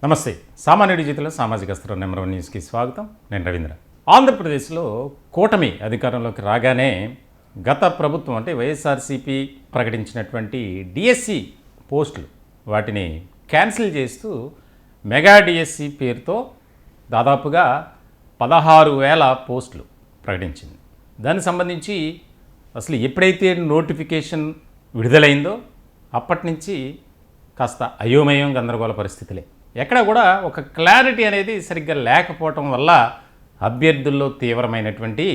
నమస్తే. సామాన్యుడి జీవితంలో సామాజిక స్థిరం నెంబర్ 1 న్యూస్కి స్వాగతం. నేను రవీంద్ర. ఆంధ్రప్రదేశ్లో కూటమి అధికారంలోకి రాగానే గత ప్రభుత్వం అంటే వైఎస్ఆర్సీపీ ప్రకటించినటువంటి డిఎస్సి పోస్టులు వాటిని క్యాన్సిల్ చేస్తూ మెగా డిఎస్సి పేరుతో దాదాపుగా 16,000 పోస్టులు ప్రకటించింది. దానికి సంబంధించి అసలు ఎప్పుడైతే నోటిఫికేషన్ విడుదలైందో అప్పటి నుంచి కాస్త అయోమయం గందరగోళ పరిస్థితులే. ఎక్కడ కూడా ఒక క్లారిటీ అనేది సరిగ్గా లేకపోవటం వల్ల అభ్యర్థుల్లో తీవ్రమైనటువంటి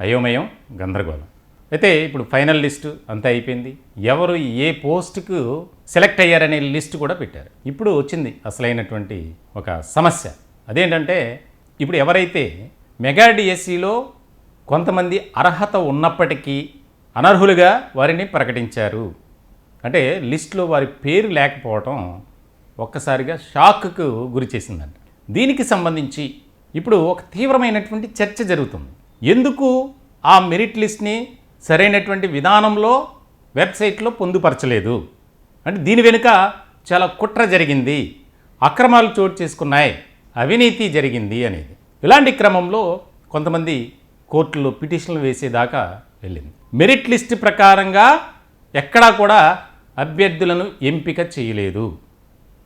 అయోమయం గందరగోళం. అయితే ఇప్పుడు ఫైనల్ లిస్టు అంతా అయిపోయింది. ఎవరు ఏ పోస్టుకు సెలెక్ట్ అయ్యారనే లిస్టు కూడా పెట్టారు. ఇప్పుడు వచ్చింది అసలైనటువంటి ఒక సమస్య. అదేంటంటే ఇప్పుడు ఎవరైతే మెగా డిఎస్సిలో కొంతమంది అర్హత ఉన్నప్పటికీ అనర్హులుగా వారిని ప్రకటించారు అంటే లిస్టులో వారి పేరు లేకపోవటం ఒక్కసారిగా షాక్కు గురి చేసిందంట. దీనికి సంబంధించి ఇప్పుడు ఒక తీవ్రమైనటువంటి చర్చ జరుగుతుంది. ఎందుకు ఆ మెరిట్ లిస్ట్ని సరైనటువంటి విధానంలో వెబ్సైట్లో పొందుపరచలేదు అంటే దీని వెనుక చాలా కుట్ర జరిగింది, అక్రమాలు చోటు చేసుకున్నాయి, అవినీతి జరిగింది అనేది. ఇలాంటి క్రమంలో కొంతమంది కోర్టులో పిటిషన్లు వేసేదాకా వెళ్ళింది. మెరిట్ లిస్ట్ ప్రకారంగా ఎక్కడా కూడా అభ్యర్థులను ఎంపిక చేయలేదు.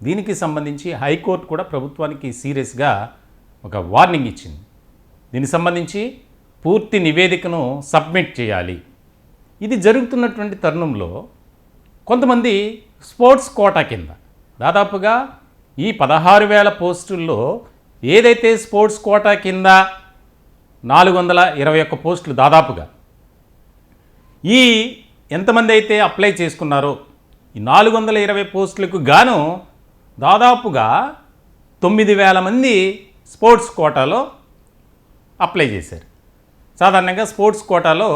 దీనికి సంబంధించి హైకోర్టు కూడా ప్రభుత్వానికి సీరియస్గా ఒక వార్నింగ్ ఇచ్చింది. దీనికి సంబంధించి పూర్తి నివేదికను సబ్మిట్ చేయాలి. ఇది జరుగుతున్నటువంటి తరుణంలో కొంతమంది స్పోర్ట్స్ కోటా కింద దాదాపుగా ఈ 16,000 పోస్టుల్లో ఏదైతే స్పోర్ట్స్ కోటా కింద 421 పోస్టులు దాదాపుగా ఈ ఎంతమంది అయితే అప్లై చేసుకున్నారో ఈ 420 పోస్టులకు గాను దాదాపుగా 9,000 మంది స్పోర్ట్స్ కోటాలో అప్లై చేశారు. సాధారణంగా స్పోర్ట్స్ కోటాలో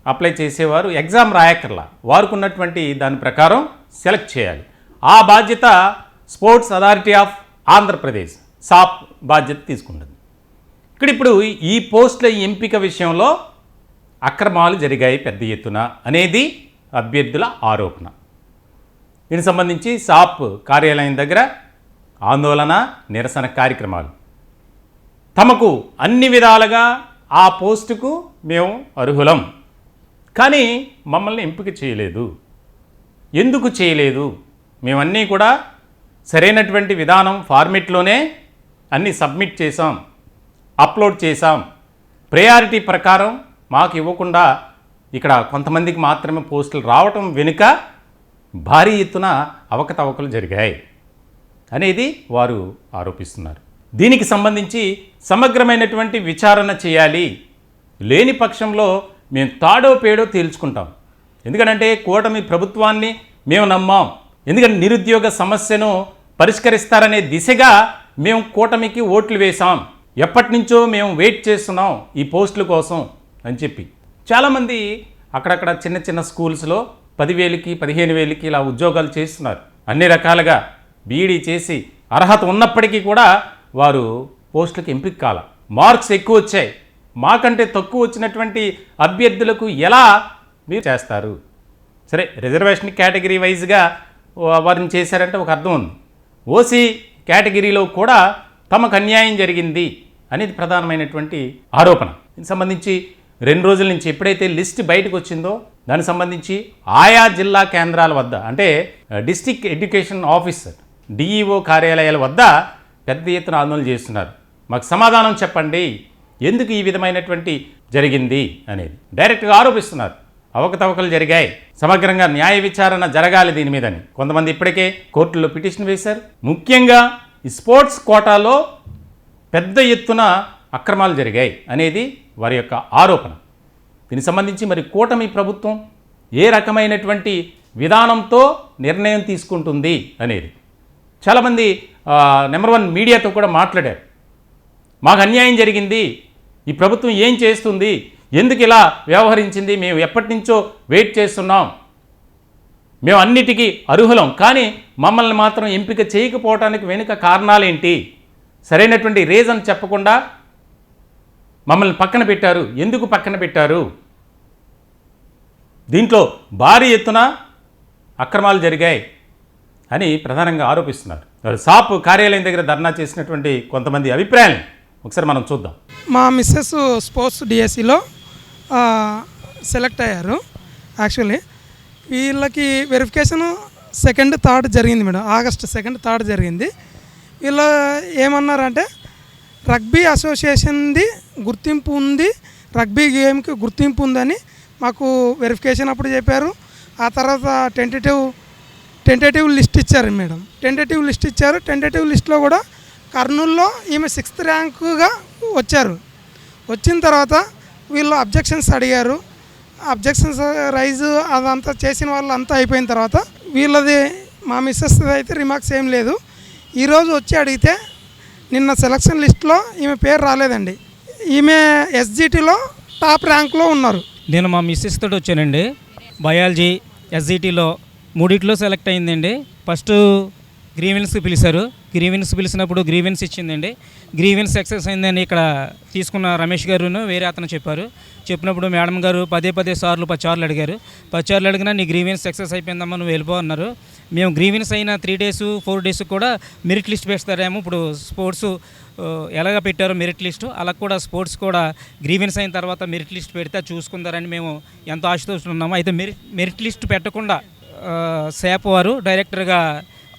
అప్లై చేసేవారు ఎగ్జామ్ రాయక్కర్లా, వారికి ఉన్నటువంటి దాని ప్రకారం సెలెక్ట్ చేయాలి. ఆ బాధ్యత స్పోర్ట్స్ అథారిటీ ఆఫ్ ఆంధ్రప్రదేశ్ సాప్ బాధ్యత తీసుకుంటుంది. ఇప్పుడు ఈ పోస్టుల ఎంపిక విషయంలో అక్రమాలు జరిగాయి పెద్ద ఎత్తున అనేది అభ్యర్థుల ఆరోపణ. దీనికి సంబంధించి సాప్ కార్యాలయం దగ్గర ఆందోళన, నిరసన కార్యక్రమాలు. తమకు అన్ని విధాలుగా ఆ పోస్టుకు మేము అర్హులం, కానీ మమ్మల్ని ఎంపిక చేయలేదు. ఎందుకు చేయలేదు? మేమన్నీ కూడా సరైనటువంటి విధానం ఫార్మెట్లోనే అన్నీ సబ్మిట్ చేసాం, అప్లోడ్ చేసాం. ప్రయారిటీ ప్రకారం మాకు ఇవ్వకుండా ఇక్కడ కొంతమందికి మాత్రమే పోస్టులు రావటం వెనుక భారీ ఎత్తున అవకతవకలు జరిగాయి అనేది వారు ఆరోపిస్తున్నారు. దీనికి సంబంధించి సమగ్రమైనటువంటి విచారణ చేయాలి. లేని పక్షంలో మేము తాడో పేడో తేల్చుకుంటాం. ఎందుకంటే కూటమి ప్రభుత్వాన్ని మేము నమ్మాం. ఎందుకంటే నిరుద్యోగ సమస్యను పరిష్కరిస్తారనే దిశగా మేము కూటమికి ఓట్లు వేశాం. ఎప్పటి నుంచో మేము వెయిట్ చేస్తున్నాం ఈ పోస్టుల కోసం అని చెప్పి చాలామంది అక్కడక్కడ చిన్న చిన్న స్కూల్స్లో 10,000కి 15,000కి ఇలా ఉద్యోగాలు చేస్తున్నారు. అన్ని రకాలుగా బీఈడీ చేసి అర్హత ఉన్నప్పటికీ కూడా వారు పోస్టులకు ఎంపిక కాల. మార్క్స్ ఎక్కువ వచ్చాయి, మాకంటే తక్కువ వచ్చినటువంటి అభ్యర్థులకు ఎలా మీరు చేస్తారు? సరే, రిజర్వేషన్ కేటగిరీ వైజ్గా వారిని చేశారంటే ఒక అర్థం ఉంది. ఓసీ కేటగిరీలో కూడా తమకు అన్యాయం జరిగింది అనేది ప్రధానమైనటువంటి ఆరోపణ. దీనికి సంబంధించి 2 రోజుల నుంచి ఎప్పుడైతే లిస్ట్ బయటకు వచ్చిందో దానికి సంబంధించి ఆయా జిల్లా కేంద్రాల వద్ద అంటే డిస్ట్రిక్ట్ ఎడ్యుకేషన్ ఆఫీసర్ డిఈఓ కార్యాలయాల వద్ద పెద్ద ఎత్తున ఆందోళన చేస్తున్నారు. మాకు సమాధానం చెప్పండి, ఎందుకు ఈ విధమైనటువంటి జరిగింది అనేది డైరెక్ట్గా ఆరోపిస్తున్నారు. అవకతవకలు జరిగాయి, సమగ్రంగా న్యాయ విచారణ జరగాలి దీని మీదని కొంతమంది ఇప్పటికే కోర్టులో పిటిషన్ వేశారు. ముఖ్యంగా ఈ స్పోర్ట్స్ కోటాలో పెద్ద ఎత్తున అక్రమాలు జరిగాయి అనేది వారి యొక్క ఆరోపణ. దీనికి సంబంధించి మరి కూటమి ప్రభుత్వం ఏ రకమైనటువంటి విధానంతో నిర్ణయం తీసుకుంటుంది అనేది చాలామంది నెంబర్ 1 మీడియాతో కూడా మాట్లాడారు. మాకు అన్యాయం జరిగింది, ఈ ప్రభుత్వం ఏం చేస్తుంది, ఎందుకు ఇలా వ్యవహరించింది, మేము ఎప్పటి నుంచో వెయిట్ చేస్తున్నాం, మేము అన్నిటికీ అర్హులం, కానీ మమ్మల్ని మాత్రం ఎంపిక చేయకపోవటానికి వెనుక కారణాలేంటి, సరైనటువంటి రీజన్ చెప్పకుండా మమ్మల్ని పక్కన పెట్టారు, ఎందుకు పక్కన పెట్టారు? దీంట్లో భారీ ఎత్తున అక్రమాలు జరిగాయి అని ప్రధానంగా ఆరోపిస్తున్నారు. సాప్ కార్యాలయం దగ్గర ధర్నా చేసినటువంటి కొంతమంది అభిప్రాయాలను ఒకసారి మనం చూద్దాం. మా మిస్సెస్ స్పోర్ట్స్ డిఎస్సిలో సెలెక్ట్ అయ్యారు. యాక్చువల్లీ వీళ్ళకి వెరిఫికేషన్ 2nd, 3rd జరిగింది మేడం. ఆగస్ట్ 2nd, 3rd జరిగింది. వీళ్ళు ఏమన్నారంటే రగ్బీ అసోసియేషన్ది గుర్తింపు ఉంది, రగ్బీ గేమ్కి గుర్తింపు ఉందని మాకు వెరిఫికేషన్ అప్పుడు చెప్పారు. ఆ తర్వాత టెంటేటివ్ లిస్ట్ ఇచ్చారు మేడం. టెంటేటివ్ లిస్ట్ ఇచ్చారు. టెంటేటివ్ లిస్ట్లో కూడా కర్నూలులో ఈమె 6th ర్యాంకుగా వచ్చారు. వచ్చిన తర్వాత వీళ్ళు అబ్జెక్షన్స్ అడిగారు. అబ్జెక్షన్స్ రైజ్ అదంతా చేసిన వాళ్ళు అంతా అయిపోయిన తర్వాత వీళ్ళది మా మిస్సెస్ అయితే రిమార్క్స్ ఏం లేదు. ఈరోజు వచ్చి అడిగితే నిన్న సెలక్షన్ లిస్ట్లో ఈమె పేరు రాలేదండి. ఈమె ఎస్జిటిలో టాప్ ర్యాంక్లో ఉన్నారు. నేను మా మిస్సెస్ తోటి వచ్చానండి. బయాలజీ ఎస్జిటిలో 3 సెలెక్ట్ అయిందండి. ఫస్ట్ గ్రీవెన్స్ పిలిచారు. గ్రీవెన్స్ పిలిచినప్పుడు గ్రీవెన్స్ ఇచ్చిందండి. గ్రీవెన్స్ సక్సెస్ అయిందని ఇక్కడ తీసుకున్న రమేష్ గారును వేరే అతను చెప్పినప్పుడు మేడం గారు 10 సార్లు 10 సార్లు అడిగారు. 10 సార్లు అడిగినా నీ గ్రీవెన్స్ సక్సెస్ అయిపోయిందమ్మా, నువ్వు వెళ్ళిపో అన్నారు. మేము గ్రీవెన్స్ అయిన 3 days 4 days కూడా మెరిట్ లిస్ట్ పెడతారేమో. ఇప్పుడు స్పోర్ట్స్ ఎలాగ పెట్టారో మెరిట్ లిస్టు, అలా కూడా స్పోర్ట్స్ కూడా గ్రీవెన్స్ అయిన తర్వాత మెరిట్ లిస్ట్ పెడితే చూసుకుందారని మేము ఎంతో ఆశతో ఉన్నాము. అయితే మెరిట్ లిస్ట్ పెట్టకుండా శాప్ వారు డైరెక్టర్గా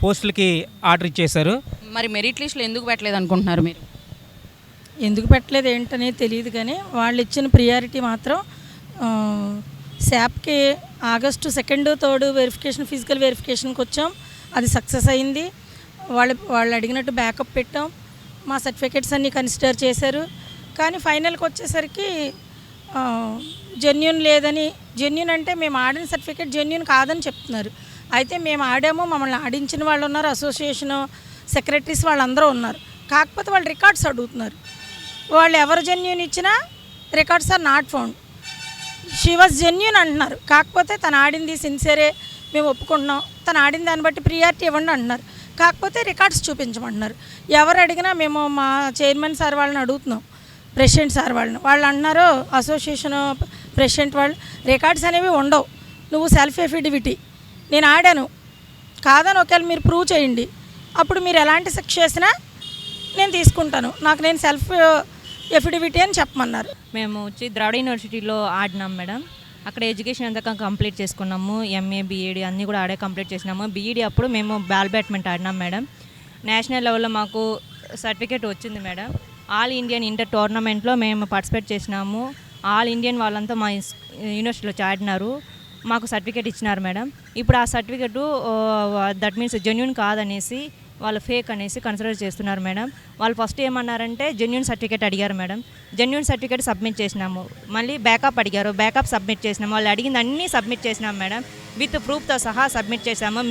పోస్టులకి ఆర్డర్ ఇచ్చేశారు. మరి మెరిట్ లిస్టులో ఎందుకు పెట్టలేదు అనుకుంటున్నారు మీరు? ఎందుకు పెట్టలేదు ఏంటనేది తెలియదు, కానీ వాళ్ళు ఇచ్చిన ప్రియారిటీ మాత్రం శాప్కి August 2nd, 3rd verification, physical వెరిఫికేషన్కి వచ్చాం. అది సక్సెస్ అయింది. వాళ్ళు అడిగినట్టు బ్యాకప్ పెట్టాం. మా సర్టిఫికేట్స్ అన్నీ కన్సిడర్ చేశారు. కానీ ఫైనల్కి వచ్చేసరికి జెన్యూన్ లేదని, జెన్యూన్ అంటే మేము ఆడిన సర్టిఫికేట్ జెన్యూన్ కాదని చెప్తున్నారు. అయితే మేము ఆడాము, మమ్మల్ని ఆడించిన వాళ్ళు ఉన్నారు, అసోసియేషను సెక్రటరీస్ వాళ్ళందరూ ఉన్నారు. కాకపోతే వాళ్ళు రికార్డ్స్ అడుగుతున్నారు. వాళ్ళు ఎవరు జెన్యూన్ ఇచ్చినా records are not found. She was genuine అంటున్నారు. కాకపోతే తను ఆడింది సిన్సియరే, మేము ఒప్పుకుంటున్నాం, తను ఆడిన దాన్ని బట్టి ప్రియారిటీ ఇవ్వండి అంటున్నారు. కాకపోతే రికార్డ్స్ చూపించమంటున్నారు. ఎవరు అడిగినా మేము మా చైర్మన్ సార్ వాళ్ళని అడుగుతున్నాం, ప్రెసిడెంట్ సార్ వాళ్ళు అంటున్నారు, అసోసియేషన్ ప్రెసిడెంట్ వాళ్ళు రికార్డ్స్ అనేవి ఉండవు, నువ్వు సెల్ఫ్ ఎఫిడవిటీ నేను ఆడాను కాదని ఒకవేళ మీరు ప్రూవ్ చేయండి, అప్పుడు మీరు ఎలాంటి శిక్ష చేసినా నేను తీసుకుంటాను, నేను సెల్ఫ్ ఎఫిడవిటీ అని చెప్పమన్నారు. మేము వచ్చి ద్రావిడ యూనివర్సిటీలో ఆడినాం మేడం. అక్కడ ఎడ్యుకేషన్ అంతా కంప్లీట్ చేసుకున్నాము. ఎంఏ బీఈడి అన్నీ కూడా ఆడే కంప్లీట్ చేసినాము. బీఈడి అప్పుడు మేము బాల్ బ్యాడ్మింటన్ ఆడినాం మేడం. నేషనల్ లెవెల్లో మాకు సర్టిఫికేట్ వచ్చింది మేడం. ఆల్ ఇండియన్ ఇంటర్ టోర్నమెంట్లో మేము పార్టిసిపేట్ చేసినాము. ఆల్ ఇండియన్ వాళ్ళంతా మా యూనివర్సిటీలో ఆడినారు. మాకు సర్టిఫికేట్ ఇచ్చినారు మేడం. ఇప్పుడు ఆ సర్టిఫికేట్ దట్ మీన్స్ జెన్యూన్ కాదనేసి వాళ్ళు ఫేక్ అనేసి కన్సిడర్ చేస్తున్నారు మేడం. వాళ్ళు ఫస్ట్ ఏమన్నారంటే జెన్యూన్ సర్టిఫికేట్ అడిగారు మేడం. జెన్యూన్ సర్టిఫికేట్ సబ్మిట్ చేసినాము. మళ్ళీ బ్యాకప్ అడిగారు, బ్యాకప్ సబ్మిట్ చేసినాము. వాళ్ళు అడిగింది అన్నీ సబ్మిట్ చేసినాము మేడం. విత్ ప్రూఫ్తో సహా సబ్మిట్ చేసాము.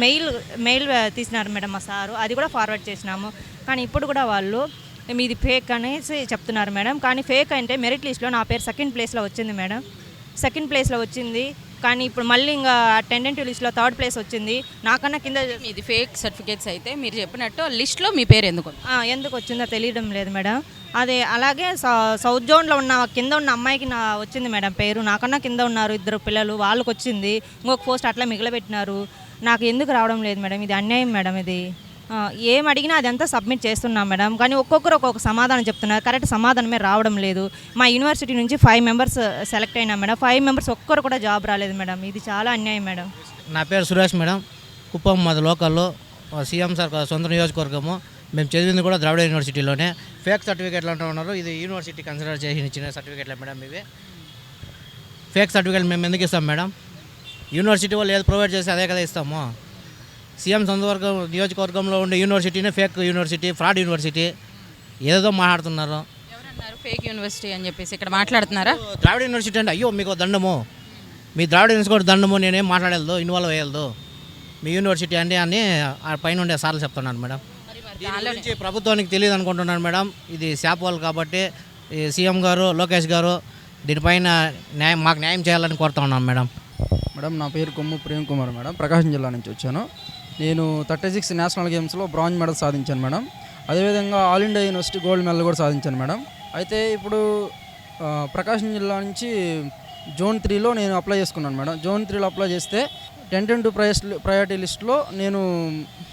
మెయిల్ తీసినారు మేడం మా సారు, అది కూడా ఫార్వర్డ్ చేసినాము. కానీ ఇప్పుడు కూడా వాళ్ళు మీది ఫేక్ అనేసి చెప్తున్నారు మేడం. కానీ ఫేక్ అంటే మెరిట్ లిస్ట్లో నా పేరు 2nd ప్లేస్లో వచ్చింది మేడం. 2nd ప్లేస్లో వచ్చింది. కానీ ఇప్పుడు మళ్ళీ ఇంకా టెండెంటివ్ లిస్ట్లో 3rd ప్లేస్ వచ్చింది. నాకన్నా కింద ఇది ఫేక్ సర్టిఫికేట్స్ అయితే మీరు చెప్పినట్టు లిస్ట్లో మీ పేరు ఎందుకు వచ్చిందో తెలియడం లేదు మేడం. అదే అలాగే సౌత్ జోన్లో ఉన్న కింద ఉన్న అమ్మాయికి వచ్చింది మేడం పేరు. నాకన్నా కింద ఉన్నారు 2 పిల్లలు, వాళ్ళకి వచ్చింది. ఇంకొక పోస్ట్ అట్లా మిగిలిపెట్టినారు. నాకు ఎందుకు రావడం లేదు మేడం? ఇది అన్యాయం మేడం. ఇది ఏం అడిగినా అదంతా సబ్మిట్ చేస్తున్నాం మేడం. కానీ ఒక్కొక్కరు ఒక్కొక్క సమాధానం చెప్తున్నారు, కరెక్ట్ సమాధానమే రావడం లేదు. మా యూనివర్సిటీ నుంచి 5 members సెలెక్ట్ అయినా మేడం. 5 members ఒక్కరు కూడా జాబ్ రాలేదు మేడం. ఇది చాలా అన్యాయం మేడం. నా పేరు సురేష్ మేడం. కుప్పం మాది లోకల్లో, సీఎం సార్ సొంత నియోజకవర్గము. మేము చదివింది కూడా ద్రావిడ యూనివర్సిటీలోనే. ఫేక్ సర్టిఫికేట్లు అంటూ ఉన్నారు. ఇది యూనివర్సిటీ కన్సిడర్ చేసి ఇచ్చిన సర్టిఫికేట్లే మేడం. ఇవి ఫేక్ సర్టిఫికేట్లు మేము ఎందుకు ఇస్తాం మేడం? యూనివర్సిటీ వాళ్ళు ఏది ప్రొవైడ్ చేస్తే అదే కదా ఇస్తాము. సీఎం సొంత నియోజకవర్గంలో ఉండే యూనివర్సిటీనే ఫేక్ యూనివర్సిటీ, ఫ్రాడ్ యూనివర్సిటీ ఏదో మాట్లాడుతున్నారు. ఎవరన్నారు ఫేక్ యూనివర్సిటీ అని చెప్పేసి ఇక్కడ మాట్లాడుతున్నారా? ద్రావిడ యూనివర్సిటీ అంటే అయ్యో మీకు దండము, మీ ద్రావిడ యూనివర్సిటీ దండము, నేనేం మాట్లాడలేదు, ఇన్వాల్వ్ అయ్యలేదు మీ యూనివర్సిటీ అండి అని ఆ పైన ఉండే సార్లు చెప్తున్నాను మేడం. దీని గురించి ప్రభుత్వానికి తెలియదు అనుకుంటున్నాను మేడం. ఇది శాప్ వాళ్ళు కాబట్టి సీఎం గారు, లోకేష్ గారు దీనిపైన మాకు న్యాయం చేయాలని కోరుతా ఉన్నాను మేడం. మేడం నా పేరు కొమ్ము ప్రేమ్ కుమార్ మేడం. ప్రకాశం జిల్లా నుంచి వచ్చాను. నేను 36 నేషనల్ గేమ్స్లో బ్రాంజ్ మెడల్ సాధించాను మేడం. అదేవిధంగా all India university gold medal కూడా సాధించాను మేడం. అయితే ఇప్పుడు ప్రకాశం జిల్లా నుంచి జోన్ 3లో నేను అప్లై చేసుకున్నాను మేడం. జోన్ 3లో అప్లై చేస్తే 10-10 ప్రయారిటీ లిస్ట్లో నేను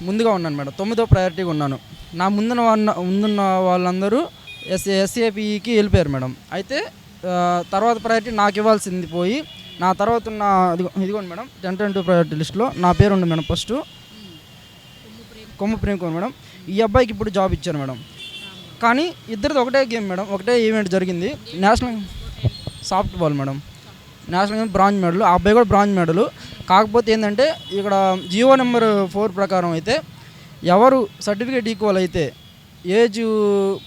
ముందుగా ఉన్నాను మేడం. 9వ ప్రయారిటీగా ఉన్నాను. నా ముందున్న వాళ్ళందరూ ఎస్ఏపిఈకి వెళ్ళిపోయారు మేడం. అయితే తర్వాత ప్రయారిటీ నాకు ఇవ్వాల్సింది పోయి నా తర్వాత ఉన్న ఇదిగోండి మేడం 10-10 ప్రయారిటీ లిస్ట్లో నా పేరు ఉంది మేడం. ఫస్ట్ కొమ్ము ప్రేమ్ కుమార్ మేడం. ఈ అబ్బాయికి ఇప్పుడు జాబ్ ఇచ్చారు మేడం. కానీ ఇద్దరిది ఒకటే గేమ్ మేడం, ఒకటే ఈవెంట్ జరిగింది. National soft ball madam, national game bronze medal. ఆ అబ్బాయి కూడా బ్రాంజ్ మెడల్. కాకపోతే ఏంటంటే ఇక్కడ జియో నెంబర్ 4 ప్రకారం అయితే ఎవరు సర్టిఫికేట్ ఈక్వల్ అయితే ఏజ్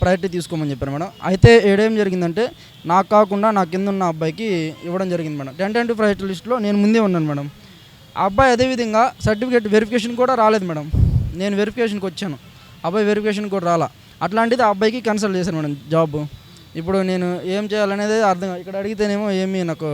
ప్రయారిటీ తీసుకోమని చెప్పారు మేడం. అయితే ఏడేం జరిగిందంటే నాకు కాకుండా నా కింద ఉన్న అబ్బాయికి ఇవ్వడం జరిగింది మేడం. 10-10 ప్రయారిటీ లిస్ట్లో నేను ముందే ఉన్నాను మేడం. ఆ అబ్బాయి అదేవిధంగా సర్టిఫికేట్ వెరిఫికేషన్ కూడా రాలేదు మేడం. నేను వెరిఫికేషన్కి వచ్చాను, అబ్బాయి వెరిఫికేషన్ కూడా రాలా. అట్లాంటిది ఆ అబ్బాయికి క్యాన్సిల్ చేశాను మేడం జాబ్. ఇప్పుడు నేను ఏం చేయాలనేది అర్థం, ఇక్కడ అడిగితేనేమో ఏమీ నాకు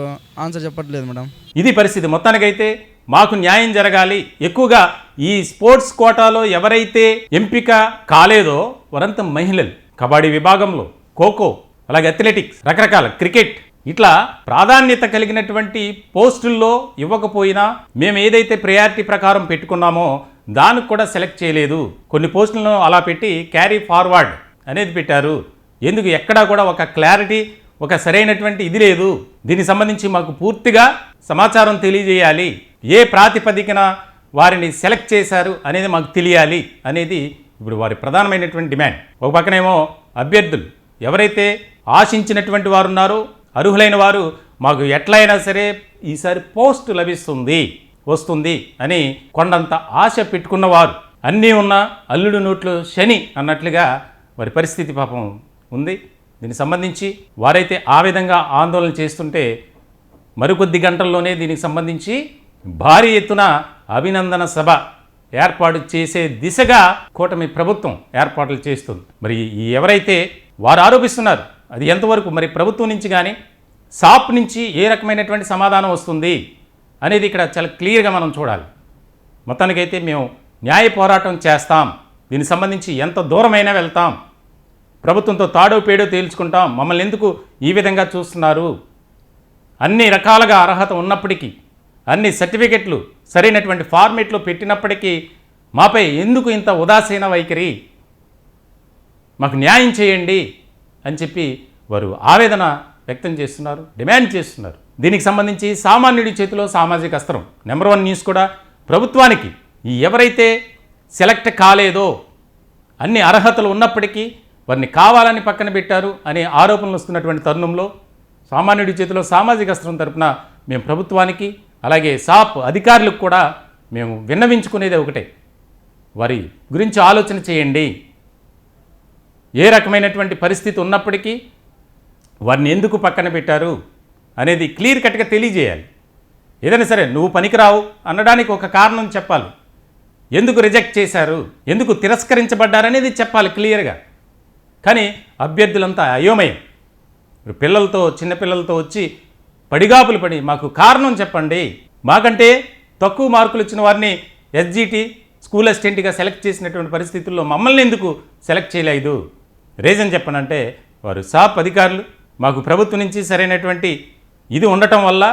ఆన్సర్ చెప్పట్లేదు మేడం. ఇది పరిస్థితి. మొత్తానికైతే మాకు న్యాయం జరగాలి. ఎక్కువగా ఈ స్పోర్ట్స్ కోటాలో ఎవరైతే ఎంపిక కాలేదో వారంతా మహిళలు. కబడ్డీ విభాగంలో, ఖోఖో, అలాగే అథ్లెటిక్స్, రకరకాల క్రికెట్, ఇట్లా ప్రాధాన్యత కలిగినటువంటి పోస్టుల్లో ఇవ్వకపోయినా మేము ఏదైతే ప్రయారిటీ ప్రకారం పెట్టుకున్నామో దానికి కూడా సెలెక్ట్ చేయలేదు. కొన్ని పోస్టులను అలా పెట్టి క్యారీ ఫార్వర్డ్ అనేది పెట్టారు. ఎందుకు ఎక్కడా కూడా ఒక క్లారిటీ, ఒక సరైనటువంటి ఇది లేదు. దీనికి సంబంధించి మాకు పూర్తిగా సమాచారం తెలియజేయాలి. ఏ ప్రాతిపదికన వారిని సెలెక్ట్ చేశారు అనేది మాకు తెలియాలి అనేది ఇప్పుడు వారి ప్రధానమైనటువంటి డిమాండ్. ఒక పక్కనేమో అభ్యర్థులు ఎవరైతే ఆశించినటువంటి వారు ఉన్నారో, అర్హులైన వారు మాకు ఎట్లయినా సరే ఈసారి పోస్ట్ వస్తుంది అని కొండంత ఆశ పెట్టుకున్నవారు, అన్నీ ఉన్న అల్లుడు నోట్లో శని అన్నట్లుగా వారి పరిస్థితి పాపం ఉంది. దీనికి సంబంధించి వారైతే ఆ విధంగా ఆందోళన చేస్తుంటే మరికొద్ది గంటల్లోనే దీనికి సంబంధించి భారీ ఎత్తున అభినందన సభ ఏర్పాటు చేసే దిశగా కూటమి ప్రభుత్వం ఏర్పాట్లు చేస్తుంది. మరి ఎవరైతే వారు ఆరోపిస్తున్నారు అది ఎంతవరకు మరి ప్రభుత్వం నుంచి కానీ సాప్ నుంచి ఏ రకమైనటువంటి సమాధానం వస్తుంది అనేది ఇక్కడ చాలా క్లియర్గా మనం చూడాలి. మొత్తానికైతే మేము న్యాయ పోరాటం చేస్తాం. దీనికి సంబంధించి ఎంత దూరమైనా వెళ్తాం. ప్రభుత్వంతో తాడో పేడో తేల్చుకుంటాం. మమ్మల్ని ఎందుకు ఈ విధంగా చూస్తున్నారు? అన్ని రకాలుగా అర్హత ఉన్నప్పటికీ, అన్ని సర్టిఫికెట్లు సరైనటువంటి ఫార్మేట్లో పెట్టినప్పటికీ మాపై ఎందుకు ఇంత ఉదాసీన వైఖరి? మాకు న్యాయం చేయండి అని చెప్పి వారు ఆవేదన వ్యక్తం చేస్తున్నారు, డిమాండ్ చేస్తున్నారు. దీనికి సంబంధించి సామాన్యుడి చేతిలో సామాజిక అస్త్రం. నెంబర్ 1 న్యూస్ కూడా ప్రభుత్వానికి ఎవరైతే సెలెక్ట్ కాలేదో, అన్ని అర్హతలు ఉన్నప్పటికీ వారిని కావాలని పక్కన పెట్టారు అనే ఆరోపణలు వస్తున్నటువంటి తరుణంలో సామాన్యుడి చేతిలో సామాజిక అస్త్రం తరపున మేము ప్రభుత్వానికి అలాగే సాప్ అధికారులకు కూడా మేము విన్నవించుకునేది ఒకటే, వారి గురించి ఆలోచన చేయండి. ఏ రకమైనటువంటి పరిస్థితి ఉన్నప్పటికీ వారిని ఎందుకు పక్కన పెట్టారు అనేది క్లియర్ కట్గా తెలియజేయాలి. ఏదైనా సరే నువ్వు పనికిరావు అనడానికి ఒక కారణం చెప్పాలి. ఎందుకు రిజెక్ట్ చేశారు, ఎందుకు తిరస్కరించబడ్డారనేది చెప్పాలి క్లియర్గా. కానీ అభ్యర్థులంతా అయోమయం. పిల్లలతో, చిన్నపిల్లలతో వచ్చి పడిగాపులు పడి మాకు కారణం చెప్పండి, మాకంటే తక్కువ మార్కులు ఇచ్చిన వారిని ఎస్జిటి స్కూల్ అసిస్టెంట్గా సెలెక్ట్ చేసినటువంటి పరిస్థితుల్లో మమ్మల్ని ఎందుకు సెలెక్ట్ చేయలేదు, రీజన్ చెప్పనంటే వారు సాప్ అధికారులు మాకు ప్రభుత్వం నుంచి సరైనటువంటి ఇది ఉండటం వల్ల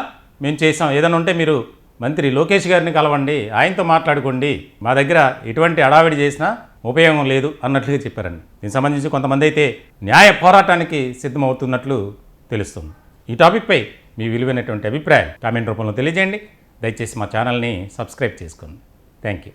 మేము చేసాం. ఏదైనా ఉంటే మీరు మంత్రి లోకేష్ గారిని కలవండి, ఆయనతో మాట్లాడుకోండి, మా దగ్గర ఎటువంటి అడావిడి చేసినా ఉపయోగం లేదు అన్నట్లుగా చెప్పారండి. దీనికి సంబంధించి కొంతమంది అయితే న్యాయ పోరాటానికి సిద్ధమవుతున్నట్లు తెలుస్తుంది. ఈ టాపిక్పై మీ విలువైనటువంటి అభిప్రాయం కామెంట్ రూపంలో తెలియజేయండి. దయచేసి మా ఛానల్ని సబ్స్క్రైబ్ చేసుకోండి. Thank you.